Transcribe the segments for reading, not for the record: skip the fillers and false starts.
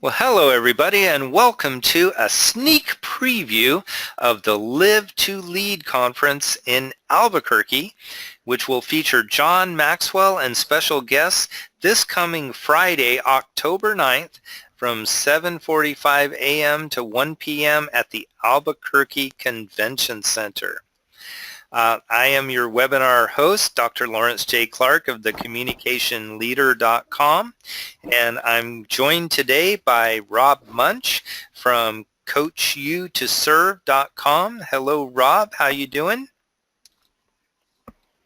Well, hello everybody, and welcome to a sneak preview of the Live2Lead Conference in Albuquerque, which will feature John Maxwell and special guests this coming Friday, October 9th, from 7:45 a.m. to 1 p.m. at the Albuquerque Convention Center. I am your webinar host, Dr. Lawrence J. Clark of the CommunicationLeader.com, and I'm joined today by Rob Munch from CoachYouToServe.com. Hello, Rob. How you doing?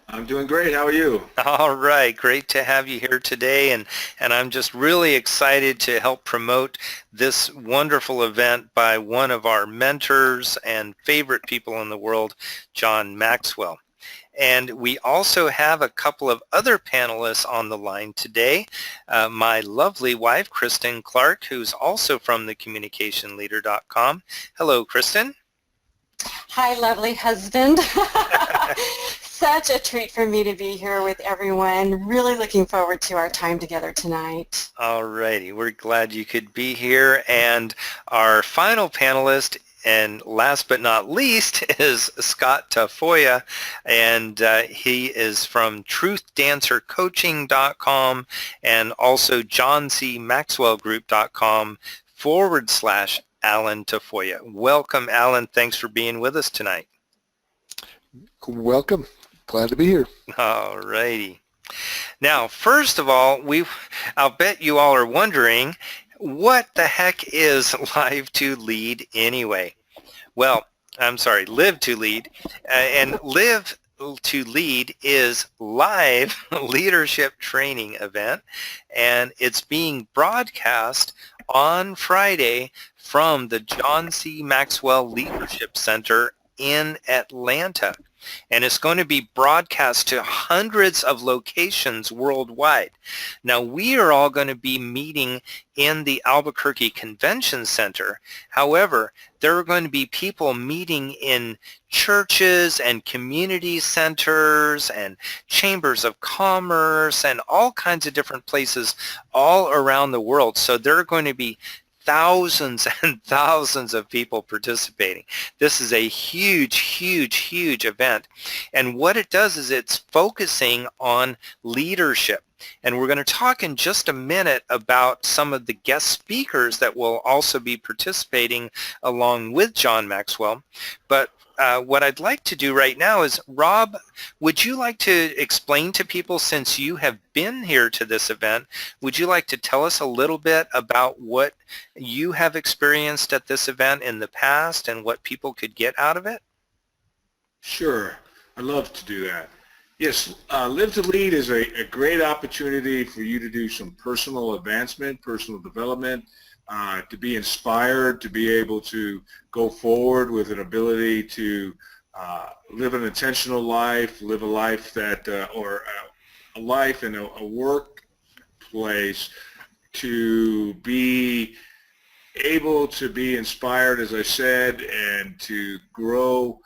I'm doing great. How are you? All right. Great to have you here today, and I'm just really excited to help promote this wonderful event by one of our mentors and favorite people in the world, John Maxwell. And we also have a couple of other panelists on the line today. My lovely wife, Kristen Clark, who's also from the CommunicationLeader.com. Hello, Kristen. Hi, lovely husband. Such a treat for me to be here with everyone. Really looking forward to our time together tonight. All righty. We're glad you could be here. And our final panelist, and last but not least, is Scott Tafoya, and he is from TruthDancerCoaching.com and also JohnCMaxwellGroup.com/Alan Tafoya. Welcome, Alan. Thanks for being with us tonight. Welcome. Glad to be here. All righty. Now, first of all, I'll bet you all are wondering, what the heck is Live2Lead anyway? Well, I'm sorry, Live2Lead. And Live2Lead is live leadership training event, and it's being broadcast on Friday from the John C. Maxwell Leadership Center in Atlanta. And it's going to be broadcast to hundreds of locations worldwide. Now, we are all going to be meeting in the Albuquerque Convention Center. However, there are going to be people meeting in churches and community centers and chambers of commerce and all kinds of different places all around the world. So there are going to be thousands and thousands of people participating. This is a huge, huge, huge event. And what it does is it's focusing on leadership. And we're going to talk in just a minute about some of the guest speakers that will also be participating along with John Maxwell. But what I'd like to do right now is, Rob, would you like to explain to people, since you have been here to this event, would you like to tell us a little bit about what you have experienced at this event in the past and what people could get out of it? Sure. I'd love to do that. Yes, Live2Lead is a great opportunity for you to do some personal advancement, personal development, to be inspired, to be able to go forward with an ability to live an intentional life, live a life that, or a life in a workplace, to be able to be inspired, as I said, and to grow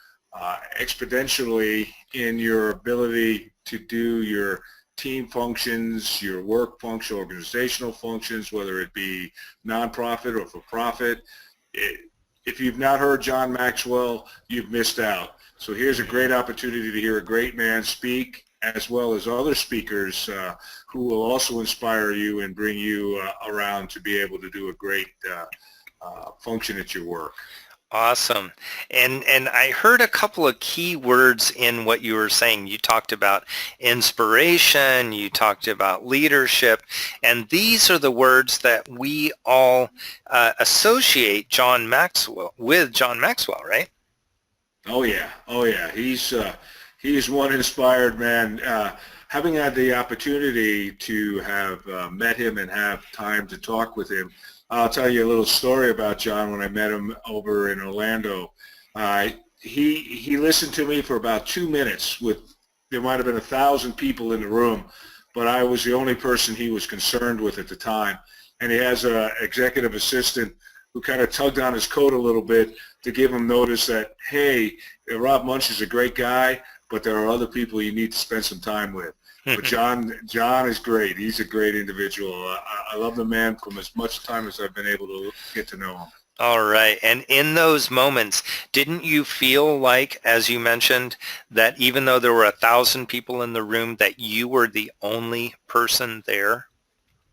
exponentially in your ability to do your team functions, your work function, organizational functions, whether it be nonprofit or for profit. If you've not heard John Maxwell, you've missed out. So here's a great opportunity to hear a great man speak, as well as other speakers who will also inspire you and bring you around to be able to do a great function at your work. Awesome. And I heard a couple of key words in what you were saying. You talked about inspiration, you talked about leadership, and these are the words that we all associate John Maxwell with John Maxwell, right? Oh yeah. Oh yeah. He's one inspired man. Having had the opportunity to have met him and have time to talk with him, I'll tell you a little story about John when I met him over in Orlando. He listened to me for about 2 minutes. There might have been 1,000 people in the room, but I was the only person he was concerned with at the time. And he has an executive assistant who kind of tugged on his coat a little bit to give him notice that, hey, Rob Munch is a great guy, but there are other people you need to spend some time with. But John is great. He's a great individual. I love the man from as much time as I've been able to get to know him. All right. And in those moments, didn't you feel like, as you mentioned, that even though there were 1,000 people in the room, that you were the only person there?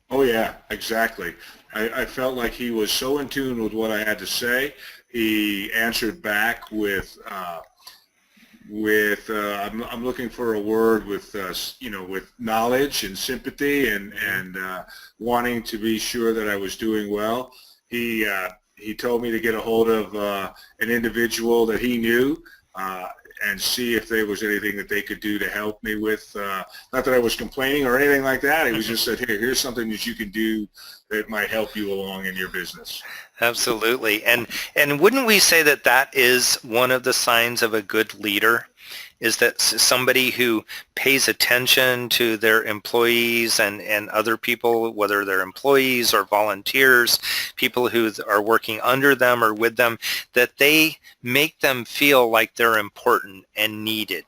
Oh, yeah, exactly. I felt like he was so in tune with what I had to say. He answered back with I'm looking for a word with with knowledge and sympathy and wanting to be sure that I was doing well. He told me to get a hold of an individual that he knew and see if there was anything that they could do to help me with. Not that I was complaining or anything like that. He was just said, "Hey, here's something that you can do that might help you along in your business." Absolutely. And wouldn't we say that that is one of the signs of a good leader? Is that somebody who pays attention to their employees and other people, whether they're employees or volunteers, people who are working under them or with them, that they make them feel like they're important and needed?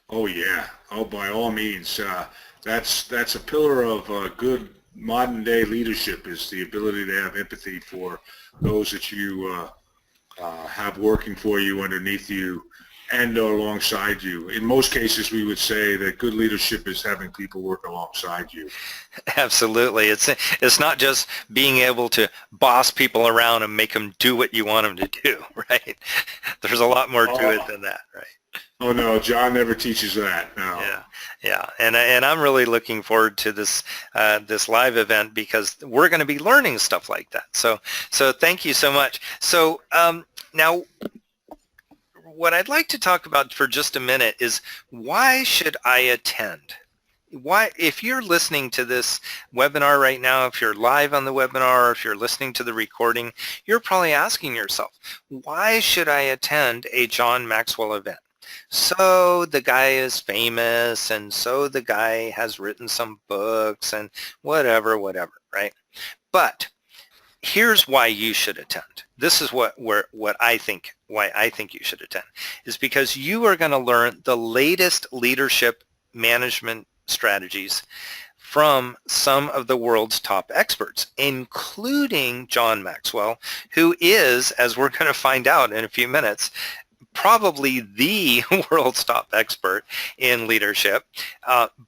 Oh, yeah. Oh, by all means. That's a pillar of good modern-day leadership, is the ability to have empathy for those that you have working for you, underneath you, and alongside you. In most cases, we would say that good leadership is having people work alongside you. Absolutely. It's not just being able to boss people around and make them do what you want them to do, right? There's a lot more to it than that, right? Oh, no, John never teaches that, no. Yeah. And I'm really looking forward to this this live event, because we're going to be learning stuff like that. So thank you so much. So now, what I'd like to talk about for just a minute is, why should I attend? Why, if you're listening to this webinar right now, if you're live on the webinar, or if you're listening to the recording, you're probably asking yourself, why should I attend a John Maxwell event? So the guy is famous, and so the guy has written some books and whatever, right? But here's why you should attend. This is why I think you should attend, is because you are going to learn the latest leadership management strategies from some of the world's top experts, including John Maxwell, who is, as we're going to find out in a few minutes, probably the world's top expert in leadership,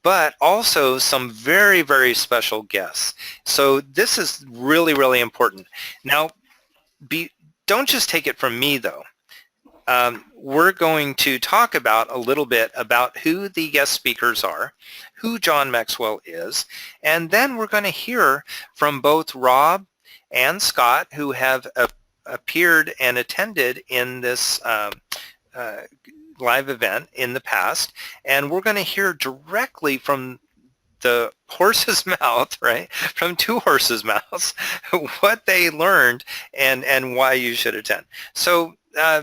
but also some very, very special guests. So this is really, really important. Now, don't just take it from me, though. We're going to talk about a little bit about who the guest speakers are, who John Maxwell is, and then we're going to hear from both Rob and Scott, who have appeared and attended in this live event in the past, and we're going to hear directly from the horse's mouth, right, from two horses' mouths, what they learned and why you should attend. So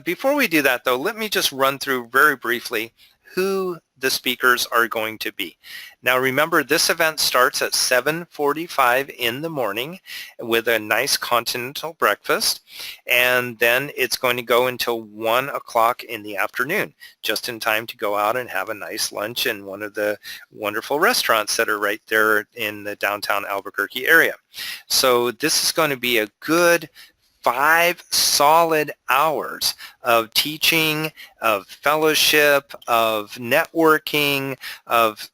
before we do that, though, let me just run through very briefly who the speakers are going to be. Now, remember, this event starts at 7:45 in the morning with a nice continental breakfast, and then it's going to go until 1 o'clock in the afternoon, just in time to go out and have a nice lunch in one of the wonderful restaurants that are right there in the downtown Albuquerque area. So this is going to be a good 5 solid hours of teaching, of fellowship, of networking, of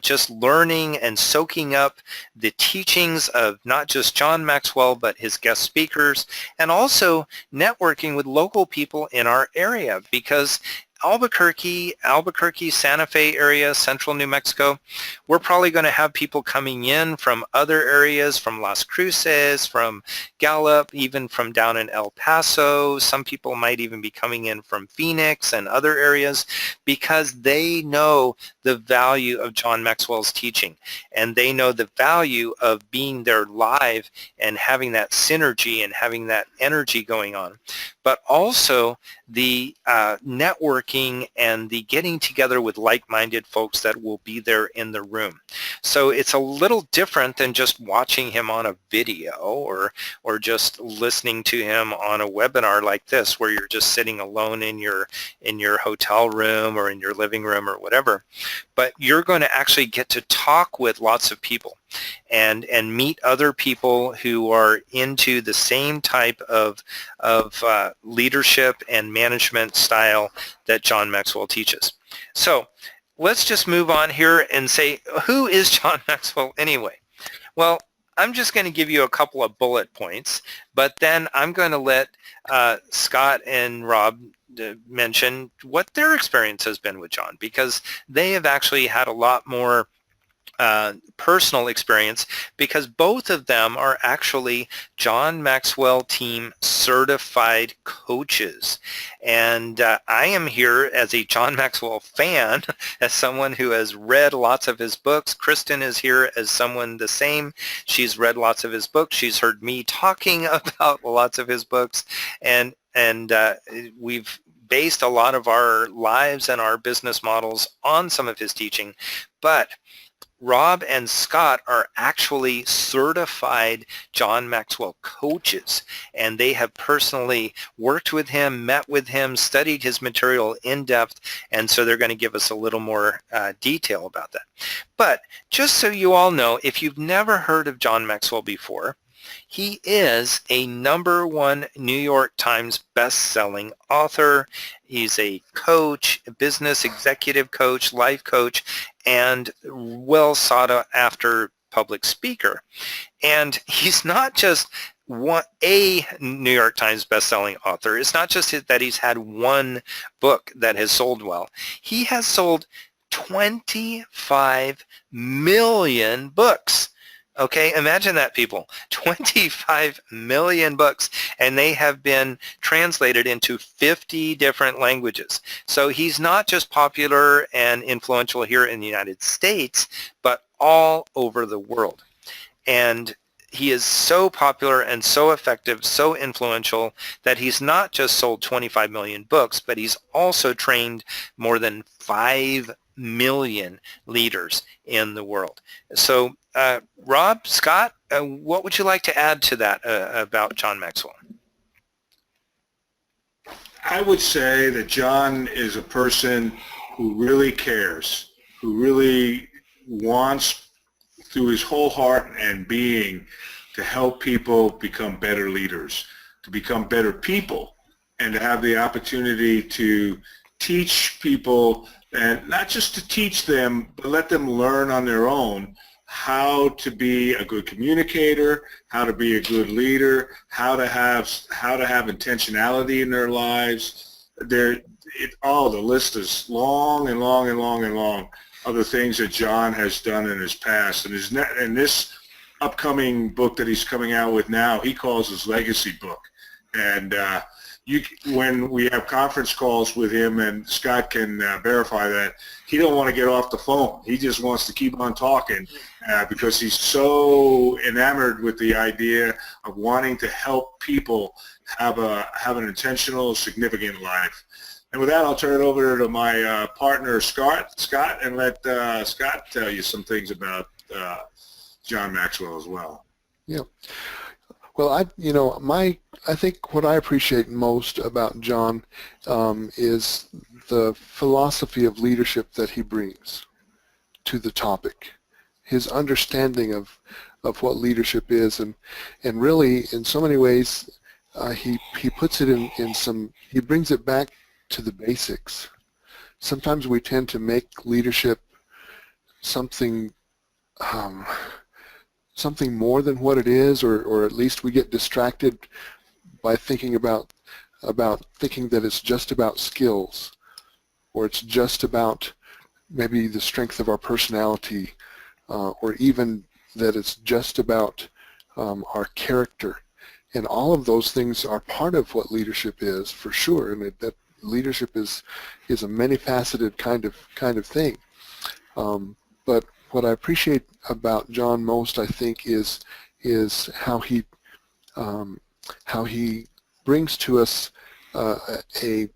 just learning and soaking up the teachings of not just John Maxwell, but his guest speakers, and also networking with local people in our area, because Albuquerque, Santa Fe area, central New Mexico, we're probably going to have people coming in from other areas, from Las Cruces, from Gallup, even from down in El Paso. Some people might even be coming in from Phoenix and other areas, because they know the value of John Maxwell's teaching, and they know the value of being there live and having that synergy and having that energy going on. But also the networking networking and the getting together with like-minded folks that will be there in the room. So it's a little different than just watching him on a video or just listening to him on a webinar like this, where you're just sitting alone in your hotel room or in your living room or whatever. But you're going to actually get to talk with lots of people and meet other people who are into the same type of leadership and management style that John Maxwell teaches. So let's just move on here and say, who is John Maxwell anyway? Well, I'm just going to give you a couple of bullet points, but then I'm going to let Scott and Rob mention what their experience has been with John, because they have actually had a lot more personal experience, because both of them are actually John Maxwell team certified coaches. And I am here as a John Maxwell fan, as someone who has read lots of his books. Kristen is here as someone the same. She's read lots of his books. She's heard me talking about lots of his books. And we've based a lot of our lives and our business models on some of his teaching. But Rob and Scott are actually certified John Maxwell coaches, and they have personally worked with him, met with him, studied his material in depth, and so they're going to give us a little more detail about that. But just so you all know, if you've never heard of John Maxwell before, he is a #1 New York Times best-selling author. He's a coach, a business executive coach, life coach, and well sought after public speaker. And he's not just a New York Times best-selling author. It's not just that he's had one book that has sold well. He has sold 25 million books. Okay, imagine that, people. 25 million books, and they have been translated into 50 different languages. So he's not just popular and influential here in the United States, but all over the world. And he is so popular and so effective, so influential, that he's not just sold 25 million books, but he's also trained more than 5 million leaders in the world. So Rob, Scott, what would you like to add to that about John Maxwell? I would say that John is a person who really cares, who really wants, through his whole heart and being, to help people become better leaders, to become better people, and to have the opportunity to teach people, and not just to teach them, but let them learn on their own how to be a good communicator, how to be a good leader, how to have intentionality in their lives. The list is long and long and long and long of the things that John has done in his past. And this upcoming book that he's coming out with now, he calls his legacy book. And when we have conference calls with him, and Scott can verify that, he don't want to get off the phone. He just wants to keep on talking because he's so enamored with the idea of wanting to help people have an intentional, significant life. And with that, I'll turn it over to my partner, Scott, and let Scott tell you some things about John Maxwell as well. Yeah. Well, I think what I appreciate most about John is the philosophy of leadership that he brings to the topic, his understanding of what leadership is, and really, in so many ways, he puts it he brings it back to the basics. Sometimes we tend to make leadership something more than what it is, or at least we get distracted by thinking about thinking that it's just about skills, or it's just about maybe the strength of our personality, or even that it's just about our character. And all of those things are part of what leadership is, for sure. And that leadership is a many-faceted kind of thing. But what I appreciate about John most, I think, is how he brings to us a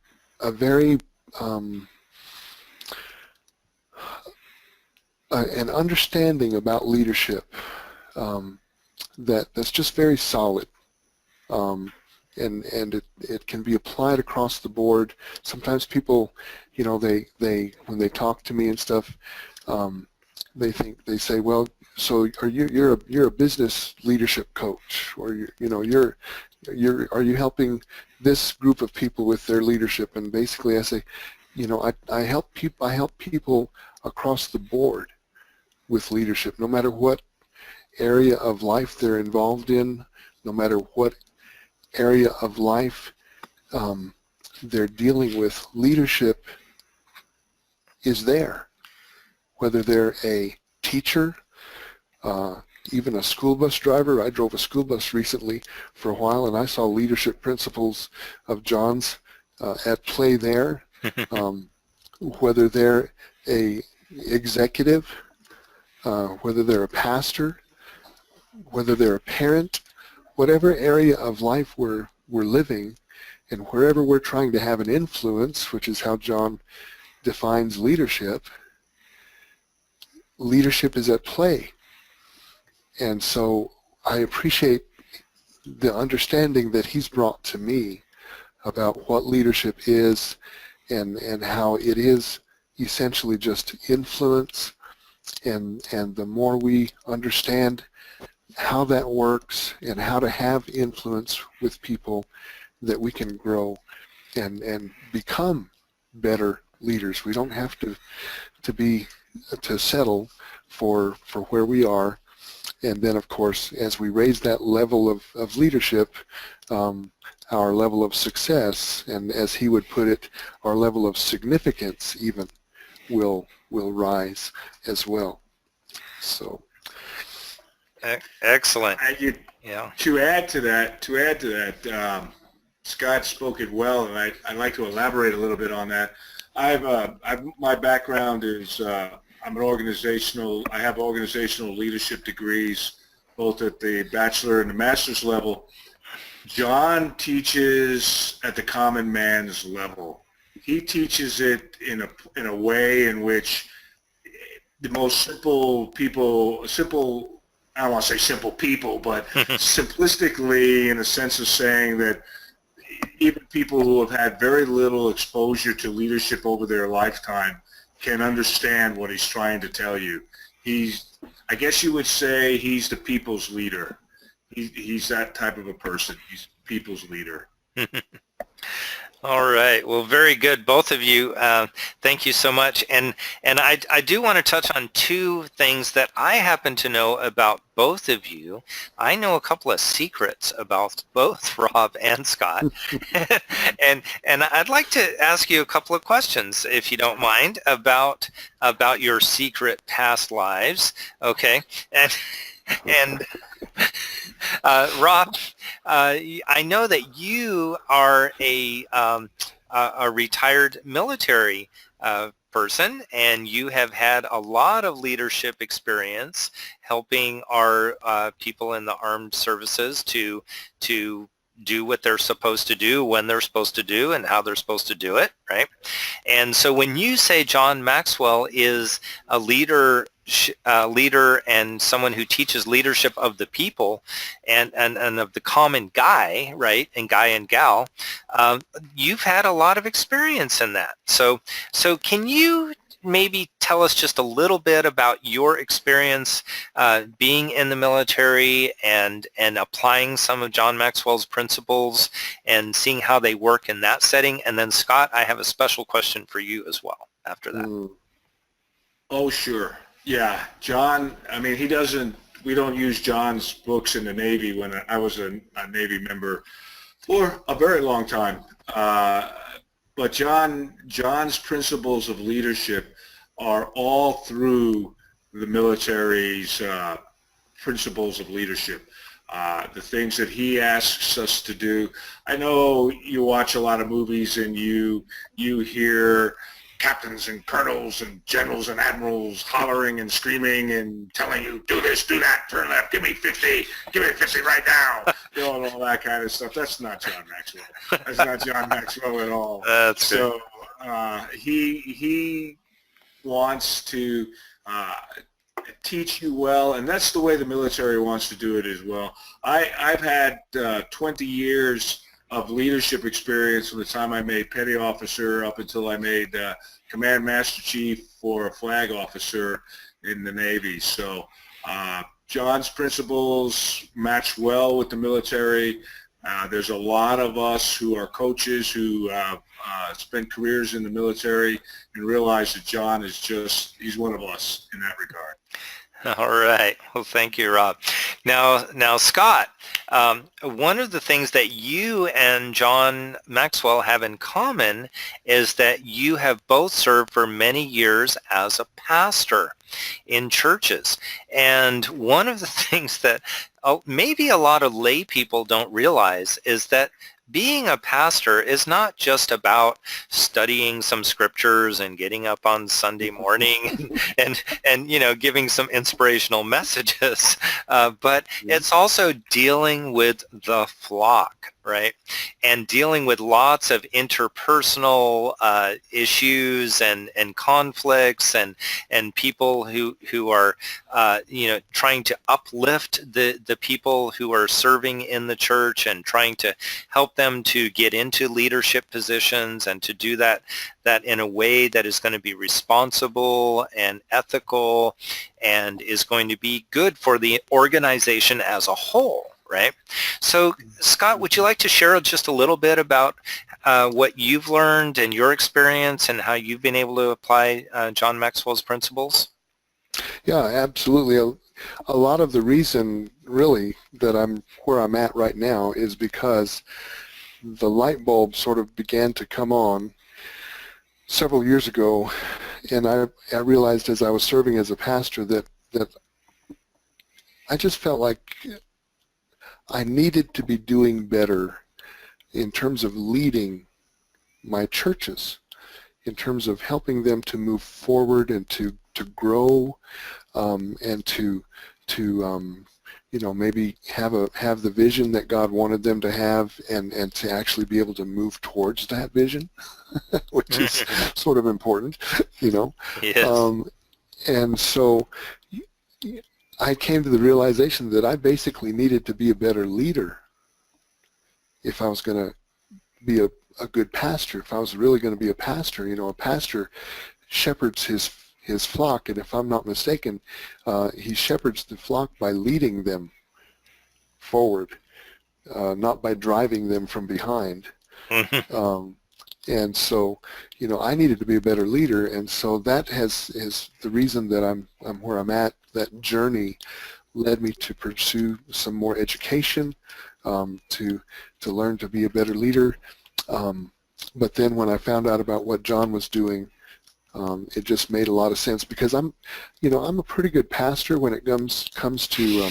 very an understanding about leadership that's just very solid, and it can be applied across the board. Sometimes people, they when they talk to me and stuff, they say, well, so you're a business leadership coach, or are you helping this group of people with their leadership? And basically I say, I help people across the board with leadership, no matter what area of life they're involved in, no matter what area of life they're dealing with. Leadership is there, whether they're a teacher, even a school bus driver. I drove a school bus recently for a while, and I saw leadership principles of John's at play there. Whether they're a executive, whether they're a pastor, whether they're a parent, whatever area of life we're living, and wherever we're trying to have an influence, which is how John defines leadership, leadership is at play. And so I appreciate the understanding that he's brought to me about what leadership is, and how it is essentially just influence, and the more we understand how that works and how to have influence with people, that we can grow and become better leaders. We don't have to settle for where we are. And then, of course, as we raise that level of leadership, our level of success, and as he would put it, our level of significance even will rise as well. So, excellent. Yeah. To add to that, Scott spoke it well, and I'd like to elaborate a little bit on that. My background is I have organizational leadership degrees, both at the bachelor and the master's level. John teaches at the common man's level. He teaches it in a way in which the most simple people, I don't want to say simple people, but simplistically, in a sense of saying that even people who have had very little exposure to leadership over their lifetime can understand what he's trying to tell you. I guess you would say he's the people's leader. He's that type of a person. He's people's leader. All right. Well, very good, both of you. Thank you so much. And I do want to touch on two things that I happen to know about both of you. I know a couple of secrets about both Rob and Scott. and I'd like to ask you a couple of questions, if you don't mind, about your secret past lives. Okay. And Rob, I know that you are a retired military person, and you have had a lot of leadership experience helping our people in the armed services to do what they're supposed to do, when they're supposed to do, and how they're supposed to do it, right? And so when you say John Maxwell is a leader and someone who teaches leadership of the people and of the common guy, right, and guy and gal, you've had a lot of experience in that. So can you maybe tell us just a little bit about your experience being in the military and applying some of John Maxwell's principles and seeing how they work in that setting? And then Scott, I have a special question for you as well after that. Oh, sure. Yeah, John, I mean, we don't use John's books in the Navy. When I was a Navy member for a very long time. But John's principles of leadership are all through the military's principles of leadership. The things that he asks us to do. I know you watch a lot of movies and you hear captains and colonels and generals and admirals hollering and screaming and telling you, do this, do that, turn left, give me 50 right now. and all that kind of stuff. That's not John Maxwell. That's not John Maxwell at all. That's good. So he wants to teach you well, and that's the way the military wants to do it as well. I've had 20 years of leadership experience from the time I made petty officer up until I made command master chief for a flag officer in the Navy. So John's principles match well with the military. There's a lot of us who are coaches who spent careers in the military and realize that John is he's one of us in that regard. All right. Well, thank you, Rob. Now, Scott, one of the things that you and John Maxwell have in common is that you have both served for many years as a pastor in churches. And one of the things that maybe a lot of lay people don't realize is that being a pastor is not just about studying some scriptures and getting up on Sunday morning and giving some inspirational messages, but it's also dealing with the flock, right? And dealing with lots of interpersonal issues and conflicts and people who are trying to uplift the people who are serving in the church and trying to help them to get into leadership positions and to do that in a way that is going to be responsible and ethical and is going to be good for the organization as a whole, right? So, Scott, would you like to share just a little bit about what you've learned and your experience and how you've been able to apply John Maxwell's principles? Yeah, absolutely. A lot of the reason, really, that I'm where I'm at right now is because the light bulb sort of began to come on several years ago, and I realized as I was serving as a pastor that I just felt like I needed to be doing better in terms of leading my churches, in terms of helping them to move forward and to grow, and to maybe have the vision that God wanted them to have, and to actually be able to move towards that vision, which is sort of important, Yes. And so I came to the realization that I basically needed to be a better leader if I was going to be a good pastor, if I was really going to be a pastor. A pastor shepherds his flock, and if I'm not mistaken, he shepherds the flock by leading them forward, not by driving them from behind. And so, I needed to be a better leader, and so that is the reason that I'm where I'm at. That journey led me to pursue some more education, to learn to be a better leader. But then when I found out about what John was doing, it just made a lot of sense, because I'm a pretty good pastor when it comes to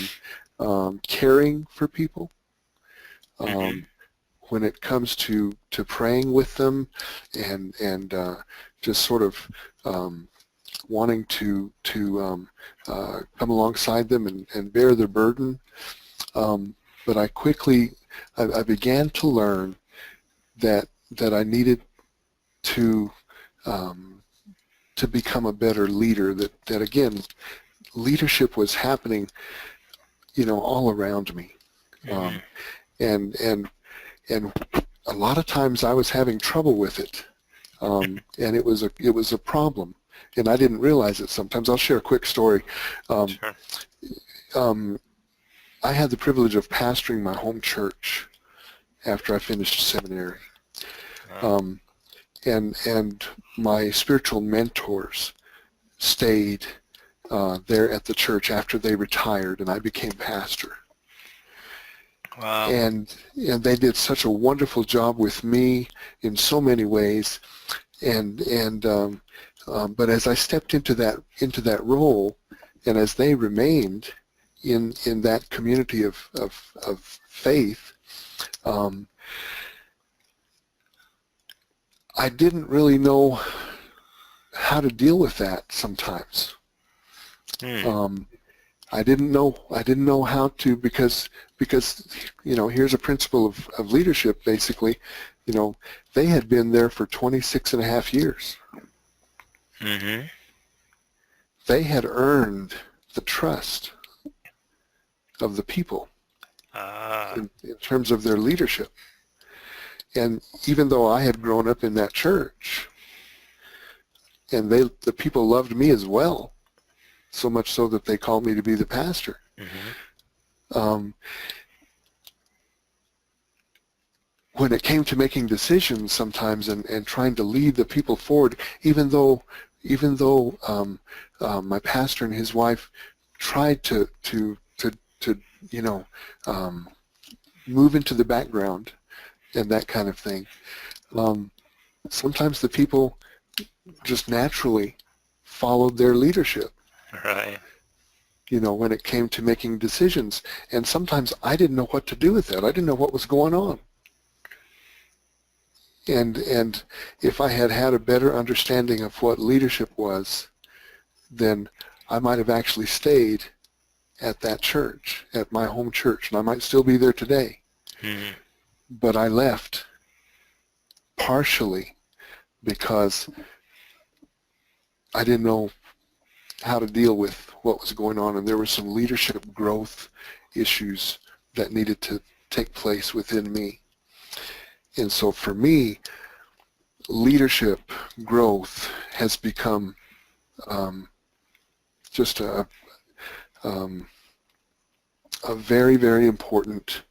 caring for people. When it comes to praying with them and just sort of wanting to come alongside them and bear their burden. But I began to learn that I needed to become a better leader, that again, leadership was happening, all around me. And a lot of times I was having trouble with it, and it was a problem, and I didn't realize it sometimes. I'll share a quick story. Sure. I had the privilege of pastoring my home church after I finished seminary. Wow. And my spiritual mentors stayed there at the church after they retired, and I became pastor. Wow. And they did such a wonderful job with me in so many ways, but as I stepped into that role, and as they remained in that community of faith, I didn't really know how to deal with that sometimes. I didn't know how to, because here's a principle of leadership. Basically, they had been there for 26 and a half years. Mm-hmm. They had earned the trust of the people in terms of their leadership. And even though I had grown up in that church, and the people loved me as well, so much so that they called me to be the pastor. Mm-hmm. When it came to making decisions sometimes and trying to lead the people forward, even though my pastor and his wife tried to move into the background and that kind of thing, sometimes the people just naturally followed their leadership. Right. When it came to making decisions. And sometimes I didn't know what to do with that. I didn't know what was going on. And if I had had a better understanding of what leadership was, then I might have actually stayed at that church, at my home church, and I might still be there today. Mm-hmm. But I left partially because I didn't know how to deal with what was going on, and there were some leadership growth issues that needed to take place within me. And so for me, leadership growth has become just a very, very important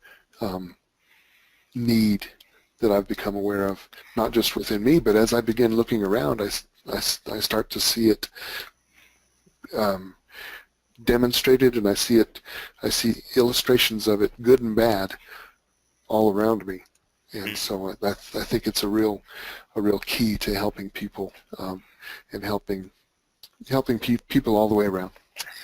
need that I've become aware of, not just within me, but as I begin looking around, I start to see it demonstrated, and I see illustrations of it, good and bad, all around me. And so I think it's a real key to helping people and helping people all the way around.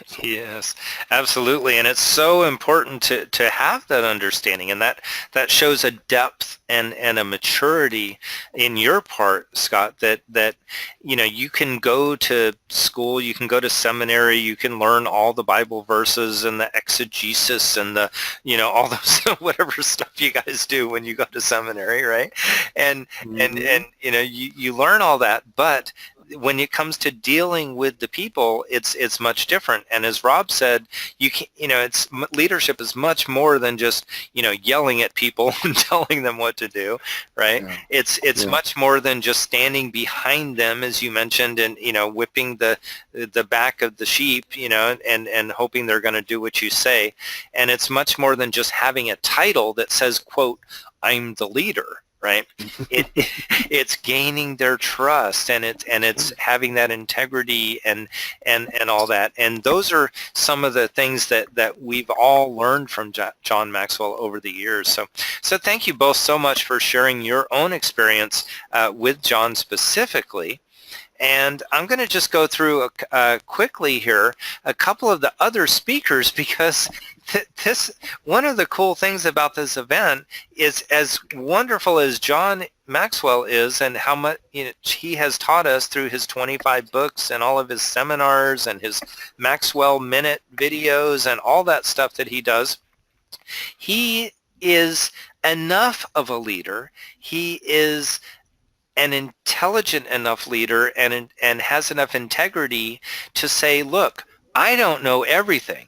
So. Yes, absolutely, and it's so important to have that understanding, and that shows a depth and a maturity in your part, Scott, that you can go to school, you can go to seminary, you can learn all the Bible verses and the exegesis and the all those whatever stuff you guys do when you go to seminary, right? And you learn all that, but when it comes to dealing with the people, it's much different. And as Rob said, leadership is much more than just yelling at people and telling them what to do, right? Yeah. It's much more than just standing behind them, as you mentioned, and whipping the back of the sheep, and hoping they're going to do what you say. And it's much more than just having a title that says, quote, "I'm the leader." Right, it's gaining their trust, and it's having that integrity and all that, and those are some of the things that we've all learned from John Maxwell over the years. So thank you both so much for sharing your own experience with John specifically. And I'm going to just go through quickly here a couple of the other speakers, because one of the cool things about this event is, as wonderful as John Maxwell is and how much he has taught us through his 25 books and all of his seminars and his Maxwell Minute videos and all that stuff that he does, he is enough of a leader. He is an intelligent enough leader and has enough integrity to say, look, I don't know everything.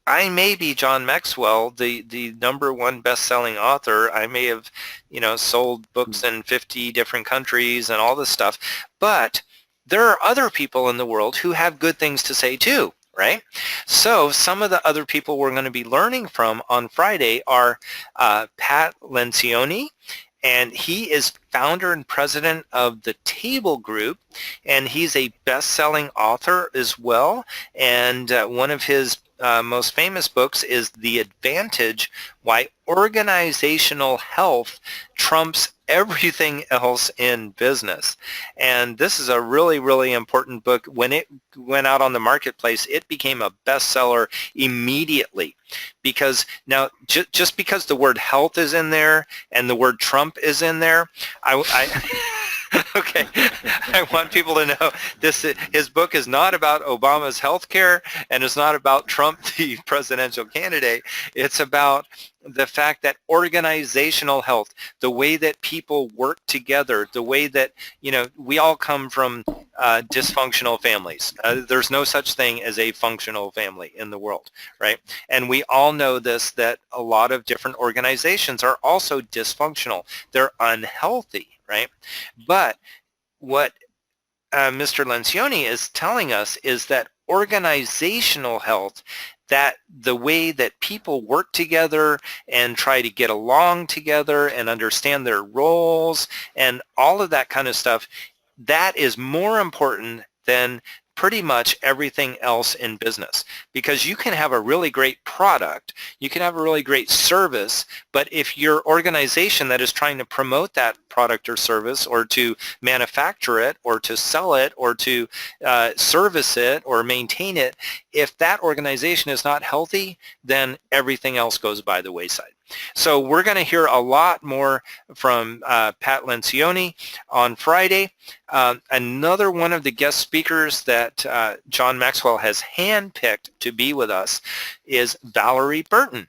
I may be John Maxwell, the #1 best-selling author. I may have, sold books in 50 different countries and all this stuff, but there are other people in the world who have good things to say too, right? So some of the other people we're going to be learning from on Friday are Pat Lencioni, and he is founder and president of the Table Group, and he's a best-selling author as well. And one of his most famous books is The Advantage: Why Organizational Health Trumps Everything Else in Business. And this is a really, really important book. When it went out on the marketplace, it became a bestseller immediately, because now just because the word health is in there and the word Trump is in there, I Okay, I want people to know his book is not about Obama's health care, and it's not about Trump, the presidential candidate. It's about the fact that organizational health, the way that people work together, the way that, we all come from dysfunctional families. There's no such thing as a functional family in the world, right? And we all know this, that a lot of different organizations are also dysfunctional. They're unhealthy, right? But what Mr. Lencioni is telling us is that organizational health, that the way that people work together and try to get along together and understand their roles and all of that kind of stuff, that is more important than pretty much everything else in business, because you can have a really great product, you can have a really great service, but if your organization that is trying to promote that product or service, or to manufacture it, or to sell it, or to service it, or maintain it, if that organization is not healthy, then everything else goes by the wayside. So we're going to hear a lot more from Pat Lencioni on Friday. Another one of the guest speakers that John Maxwell has handpicked to be with us is Valerie Burton.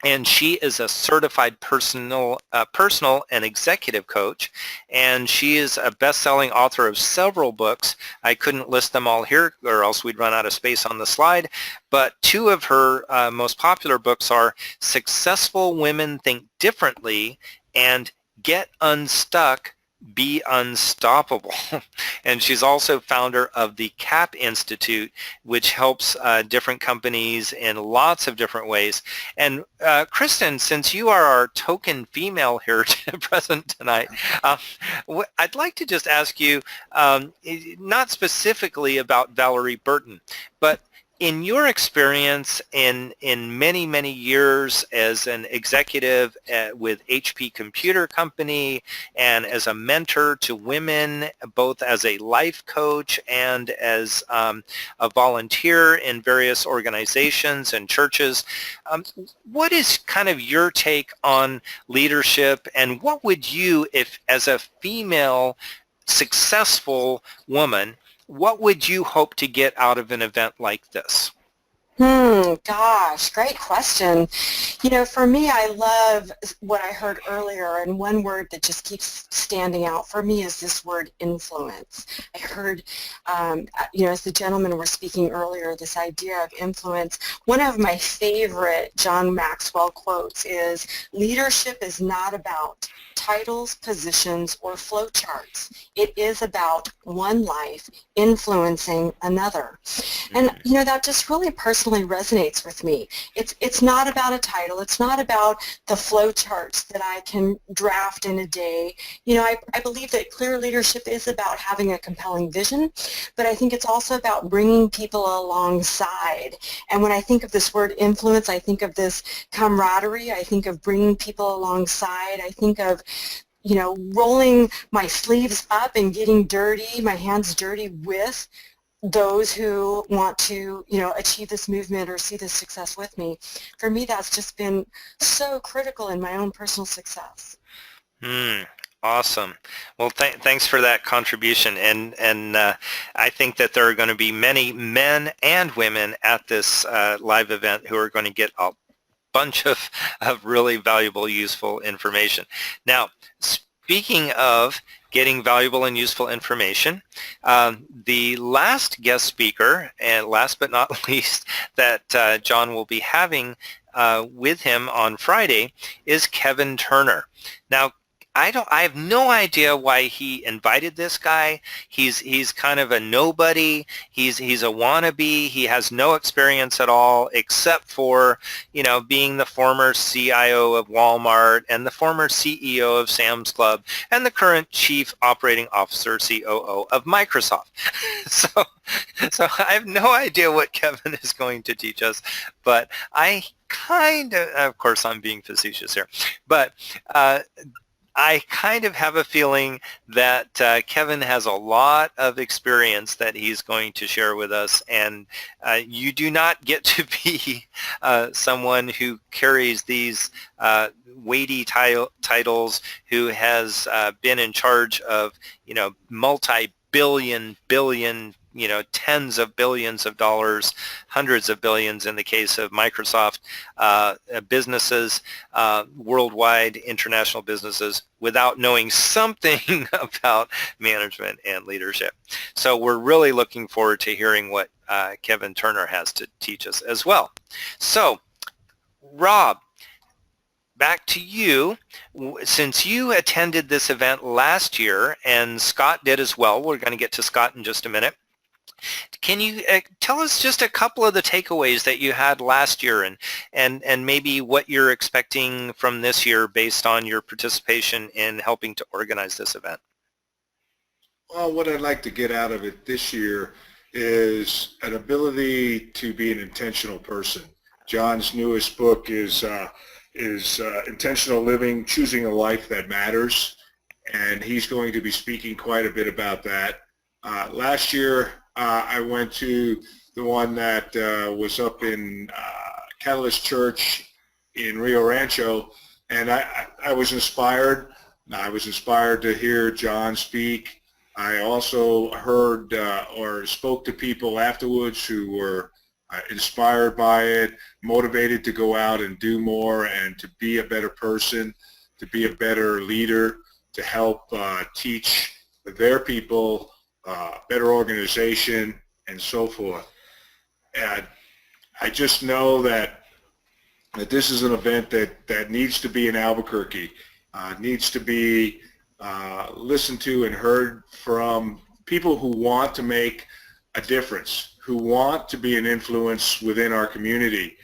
And she is a certified personal and executive coach, and she is a best-selling author of several books. I couldn't list them all here, or else we'd run out of space on the slide, but two of her most popular books are Successful Women Think Differently and Get Unstuck, Be Unstoppable. And she's also founder of the CAP Institute, which helps different companies in lots of different ways. And Kristen, since you are our token female here present tonight, I'd like to just ask you, not specifically about Valerie Burton, but in your experience in many, many years as an executive with HP Computer Company and as a mentor to women, both as a life coach and as a volunteer in various organizations and churches, what is kind of your take on leadership, and what would you, if as a female successful woman, what would you hope to get out of an event like this? Gosh, great question. For me, I love what I heard earlier, and one word that just keeps standing out for me is this word influence. I heard, as the gentlemen were speaking earlier, this idea of influence. One of my favorite John Maxwell quotes is, leadership is not about titles, positions, or flowcharts. It is about one life influencing another. And, that just really personally resonates with me. It's not about a title. It's not about the flowcharts that I can draft in a day. I believe that clear leadership is about having a compelling vision, but I think it's also about bringing people alongside. And when I think of this word influence, I think of this camaraderie. I think of bringing people alongside. I think of rolling my sleeves up and getting dirty, my hands dirty with those who want to, achieve this movement or see this success with me. For me, that's just been so critical in my own personal success. Awesome. Well, thanks for that contribution. And I think that there are going to be many men and women at this live event who are going to get a bunch of really valuable, useful information. Now, speaking of getting valuable and useful information, the last guest speaker, and last but not least, that John will be having with him on Friday is Kevin Turner. Now, I have no idea why he invited this guy. He's kind of a nobody. He's a wannabe. He has no experience at all, except for, being the former CIO of Walmart and the former CEO of Sam's Club and the current Chief Operating Officer, COO of Microsoft. So I have no idea what Kevin is going to teach us, but I of course I'm being facetious here, but I kind of have a feeling that Kevin has a lot of experience that he's going to share with us, and you do not get to be someone who carries these weighty titles, who has been in charge of, multi-billion, tens of billions of dollars, hundreds of billions in the case of Microsoft, businesses, worldwide, international businesses, without knowing something about management and leadership. So we're really looking forward to hearing what Kevin Turner has to teach us as well. So, Rob, back to you. Since you attended this event last year, and Scott did as well, we're going to get to Scott in just a minute. Can you tell us just a couple of the takeaways that you had last year, and maybe what you're expecting from this year based on your participation in helping to organize this event? Well, what I'd like to get out of it this year is an ability to be an intentional person. John's newest book is Intentional Living, Choosing a Life That Matters, and he's going to be speaking quite a bit about that. Last year, I went to the one that was up in Catalyst Church in Rio Rancho, and I was inspired. I was inspired to hear John speak. I also heard or spoke to people afterwards who were inspired by it, motivated to go out and do more and to be a better person, to be a better leader, to help teach their people better organization, and so forth. And I just know that this is an event that needs to be in Albuquerque, needs to be listened to and heard from people who want to make a difference, who want to be an influence within our community,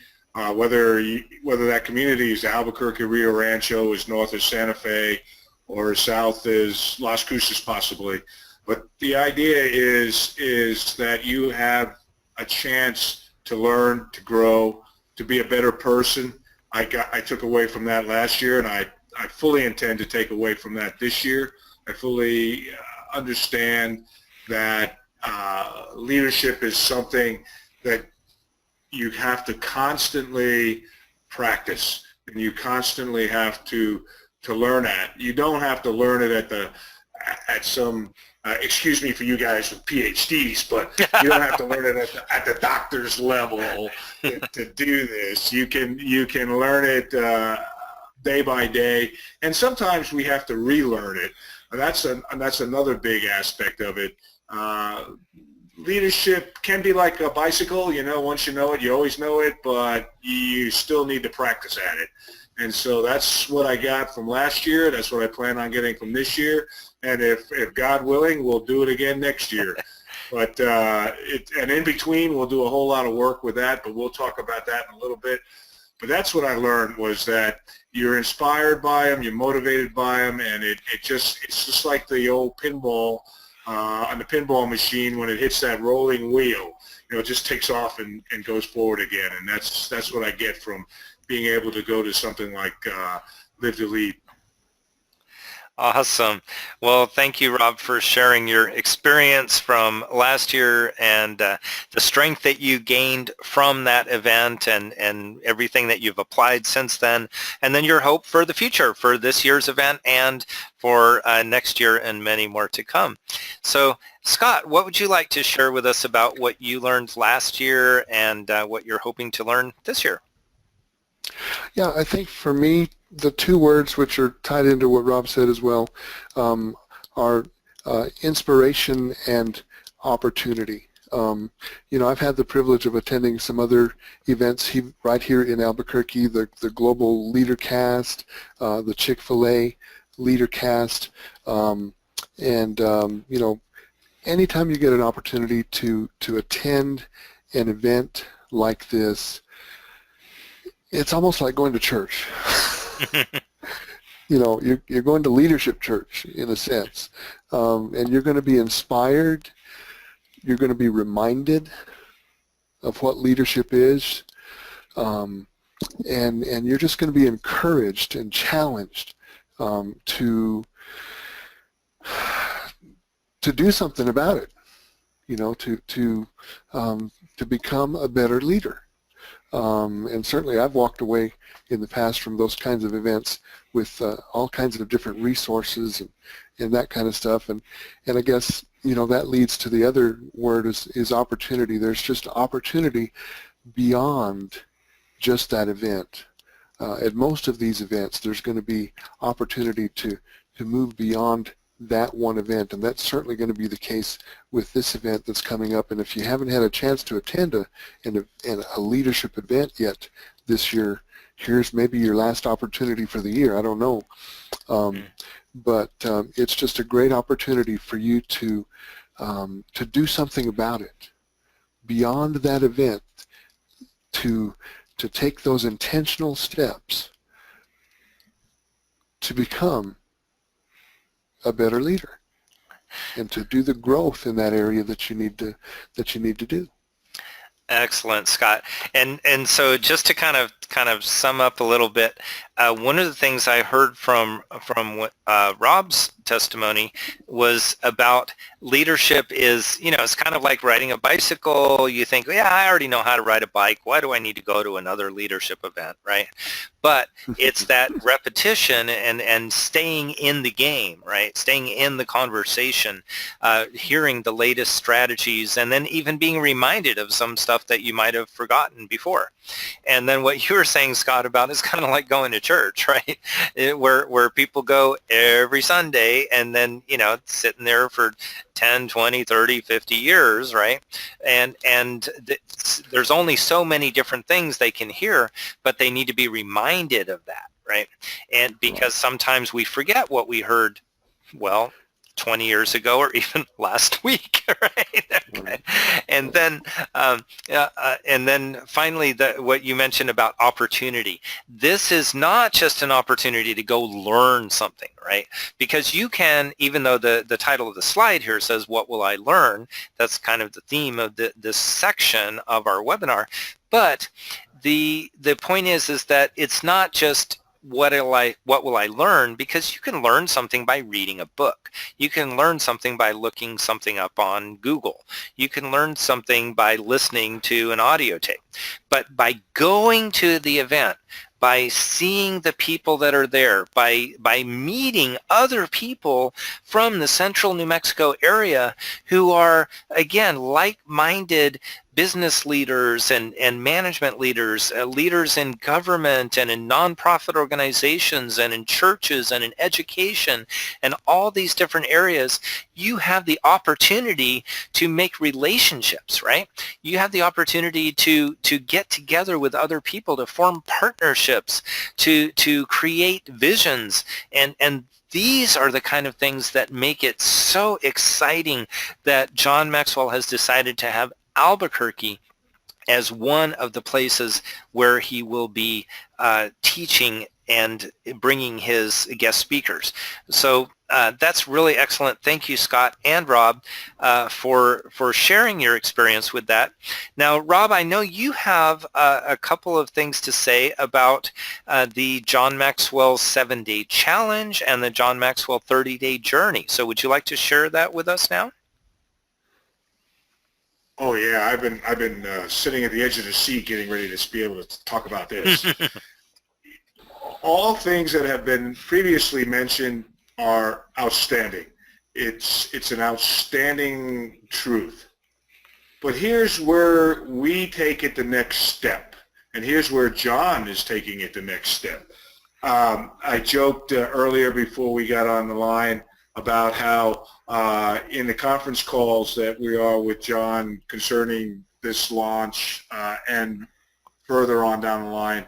whether that community is Albuquerque, Rio Rancho, is north of Santa Fe, or south is Las Cruces possibly. But the idea is that you have a chance to learn, to grow, to be a better person. I took away from that last year, and I fully intend to take away from that this year. I fully understand that leadership is something that you have to constantly practice, and you constantly have to learn at. You don't have to learn it at some excuse me for you guys with PhDs, but you don't have to learn it at the doctor's level to do this. You can learn it day by day, and sometimes we have to relearn it. And that's another big aspect of it. Leadership can be like a bicycle. Once you know it, you always know it, but you still need to practice at it. And so that's what I got from last year. That's what I plan on getting from this year. And if God willing, we'll do it again next year. But and in between, we'll do a whole lot of work with that, but we'll talk about that in a little bit. But that's what I learned, was that you're inspired by them, you're motivated by them, and it's just like the old pinball on the pinball machine when it hits that rolling wheel. It just takes off and goes forward again. And that's what I get from being able to go to something like Live2Lead. Awesome. Well, thank you, Rob, for sharing your experience from last year and the strength that you gained from that event and everything that you've applied since then, and then your hope for the future, for this year's event and for next year and many more to come. So, Scott, what would you like to share with us about what you learned last year and what you're hoping to learn this year? Yeah, I think for me, the two words which are tied into what Rob said as well are inspiration and opportunity. I've had the privilege of attending some other events right here in Albuquerque, the Global Leader Cast, the Chick-fil-A Leader Cast, anytime you get an opportunity to attend an event like this, it's almost like going to church. You're going to leadership church in a sense, and you're going to be inspired. You're going to be reminded of what leadership is, and you're just going to be encouraged and challenged to do something about it, to become a better leader. And certainly I've walked away in the past from those kinds of events with all kinds of different resources and that kind of stuff. And I guess, that leads to the other word is opportunity. There's just opportunity beyond just that event. At most of these events, there's going to be opportunity to move beyond that one event, and that's certainly going to be the case with this event that's coming up. And if you haven't had a chance to attend a leadership event yet this year, here's maybe your last opportunity for the year. I don't know. But it's just a great opportunity for you to do something about it beyond that event, to take those intentional steps to become a better leader and to do the growth in that area that you need to do. Excellent, Scott. And so just to kind of sum up a little bit, one of the things I heard from Rob's testimony was about leadership is, it's kind of like riding a bicycle. You think, yeah, I already know how to ride a bike. Why do I need to go to another leadership event, right? But it's that repetition and staying in the game, right? Staying in the conversation, hearing the latest strategies, and then even being reminded of some stuff that you might have forgotten before. And then what you were saying, Scott, about is kind of like going to church, right? Where people go every Sunday and then, sitting there for 10, 20, 30, 50 years, right? And there's only so many different things they can hear, but they need to be reminded of that, right? And because sometimes we forget what we heard, 20 years ago or even last week, right? Okay. And then finally, what you mentioned about opportunity. This is not just an opportunity to go learn something, right? Because you can, even though the title of the slide here says, "What will I learn?" That's kind of the theme of this section of our webinar. But the point is that it's not just what will I learn, because you can learn something by reading a book. You can learn something by looking something up on Google. You can learn something by listening to an audio tape. But by going to the event, by seeing the people that are there, by meeting other people from the central New Mexico area who are, again, like-minded business leaders and management leaders, leaders in government and in nonprofit organizations and in churches and in education and all these different areas, you have the opportunity to make relationships, right? You have the opportunity to get together with other people, to form partnerships, to create visions, and these are the kind of things that make it so exciting that John Maxwell has decided to have Albuquerque as one of the places where he will be teaching and bringing his guest speakers. So that's really excellent. Thank you, Scott and Rob, for sharing your experience with that. Now, Rob, I know you have a couple of things to say about the John Maxwell 7-Day Challenge and the John Maxwell 30-Day Journey. So would you like to share that with us now? Oh yeah, I've been sitting at the edge of the seat, getting ready to be able to talk about this. All things that have been previously mentioned are outstanding. It's an outstanding truth. But here's where we take it the next step, and here's where John is taking it the next step. I joked earlier before we got on the line about how in the conference calls that we are with John concerning this launch and further on down the line,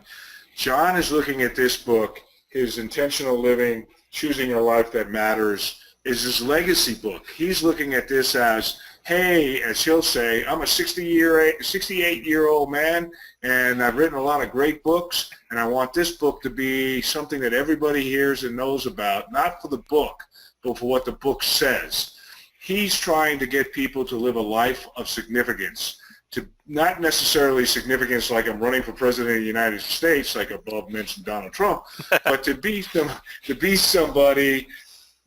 John is looking at this book, his Intentional Living, Choosing a Life That Matters, is his legacy book. He's looking at this as, hey, as he'll say, I'm a 68-year-old man, and I've written a lot of great books, and I want this book to be something that everybody hears and knows about, not for the book, but for what the book says. He's trying to get people to live a life of significance, to not necessarily significance like I'm running for president of the United States, like above mentioned Donald Trump, but to be somebody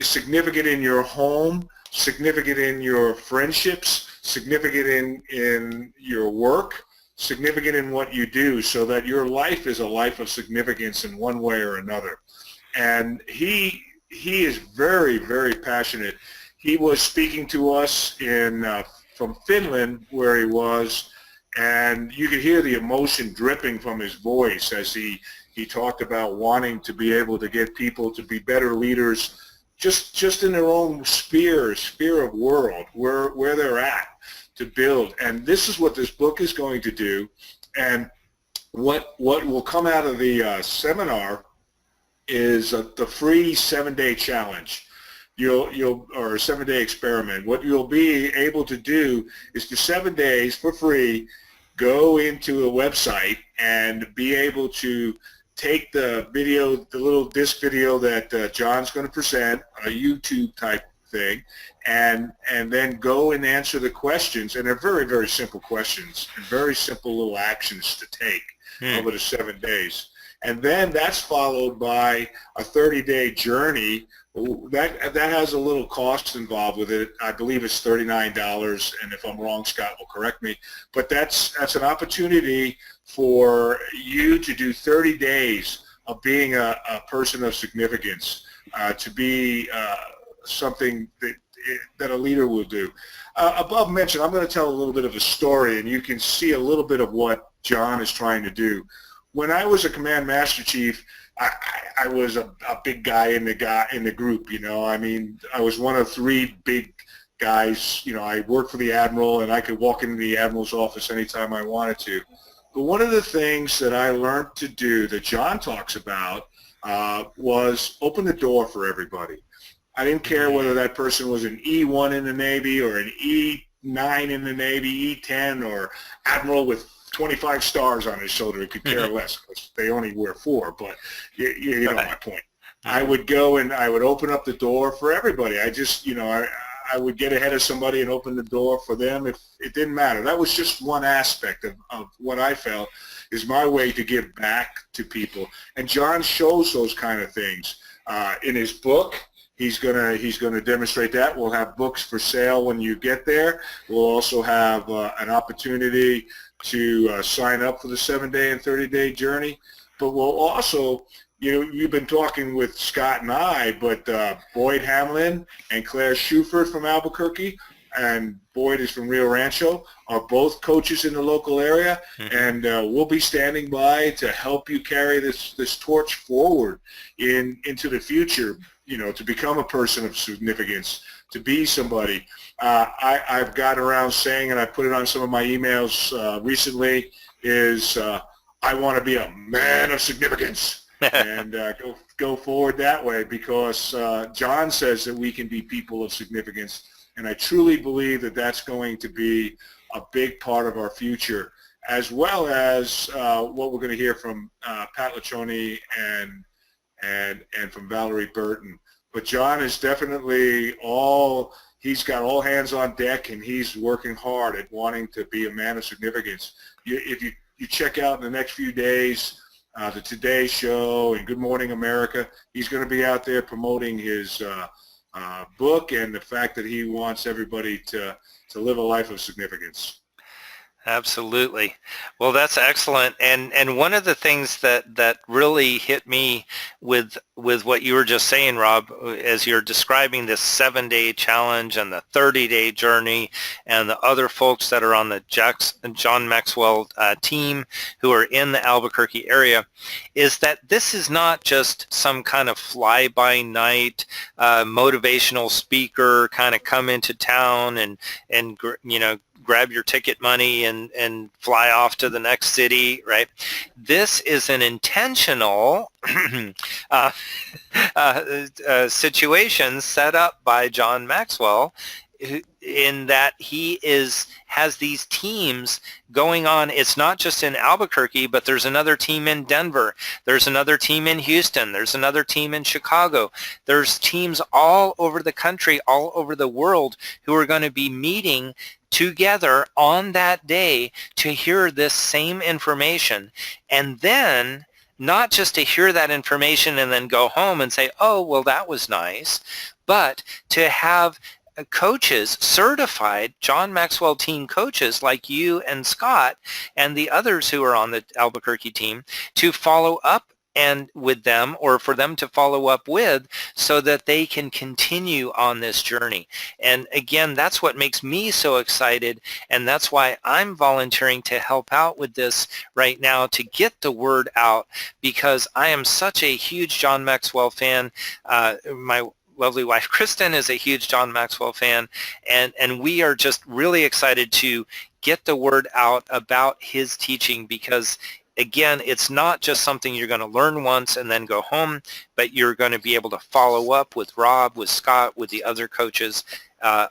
significant in your home, significant in your friendships, significant in your work, significant in what you do, so that your life is a life of significance in one way or another. And he is very, very passionate. He was speaking to us from Finland, where he was, and you could hear the emotion dripping from his voice as he talked about wanting to be able to get people to be better leaders just in their own sphere of world, where they're at, to build. And this is what this book is going to do. And what will come out of the seminar is the free 7-day challenge. Or a 7-day experiment. What you'll be able to do is for 7 days for free, go into a website and be able to take the video, the little disc video that John's going to present, a YouTube type thing, and then go and answer the questions. And they're very, very simple questions and very simple little actions to take over the 7 days. And then that's followed by a 30-day journey. That has a little cost involved with it. I believe it's $39, and if I'm wrong, Scott will correct me. But that's an opportunity for you to do 30 days of being a person of significance, to be something that a leader will do. Above mentioned, I'm going to tell a little bit of a story, and you can see a little bit of what John is trying to do. When I was a Command Master Chief, I was a big guy in the group. You know, I mean, I was one of 3 big guys. You know, I worked for the Admiral, and I could walk into the Admiral's office anytime I wanted to. But one of the things that I learned to do that John talks about was open the door for everybody. I didn't care whether that person was an E1 in the Navy or an E9 in the Navy, E10, or Admiral with 25 stars on his shoulder. It could care less, because they only wear 4, but you know my point. I would go and I would open up the door for everybody. I just, you know, I would get ahead of somebody and open the door for them. If it didn't matter. That was just one aspect of what I felt is my way to give back to people. And John shows those kind of things in his book. He's gonna demonstrate that. We'll have books for sale when you get there. We'll also have an opportunity to sign up for the 7-day and 30-day journey. But we'll also, you know, you've been talking with Scott and I, but Boyd Hamlin and Claire Schufert from Albuquerque, and Boyd is from Rio Rancho, are both coaches in the local area, and we'll be standing by to help you carry this torch forward into the future, you know, to become a person of significance, to be somebody. I've got around saying, and I put it on some of my emails recently, is I want to be a man of significance. And go forward that way, because John says that we can be people of significance, and I truly believe that that's going to be a big part of our future, as well as what we're going to hear from Pat Lachoni and from Valerie Burton. But John is definitely he's got all hands on deck, and he's working hard at wanting to be a man of significance. If you check out in the next few days, the Today Show and Good Morning America, he's going to be out there promoting his book and the fact that he wants everybody to live a life of significance. Absolutely. Well, that's excellent. And one of the things that really hit me with what you were just saying, Rob, as you're describing this 7-day challenge and the 30-day journey and the other folks that are on the John Maxwell team who are in the Albuquerque area, is that this is not just some kind of fly-by-night motivational speaker kind of come into town and you know, grab your ticket money and fly off to the next city, right? This is an intentional situation set up by John Maxwell in that he has these teams going on. It's not just in Albuquerque, but there's another team in Denver. There's another team in Houston. There's another team in Chicago. There's teams all over the country, all over the world, who are going to be meeting together on that day to hear this same information. And then not just to hear that information and then go home and say, oh, well, that was nice, but to have coaches, certified John Maxwell team coaches like you and Scott and the others who are on the Albuquerque team to follow up and with them, or for them to follow up with, so that they can continue on this journey. And again, that's what makes me so excited, and that's why I'm volunteering to help out with this right now, to get the word out, because I am such a huge John Maxwell fan. My lovely wife Kristen is a huge John Maxwell fan, and we are just really excited to get the word out about his teaching, because again, it's not just something you're going to learn once and then go home, but you're going to be able to follow up with Rob, with Scott, with the other coaches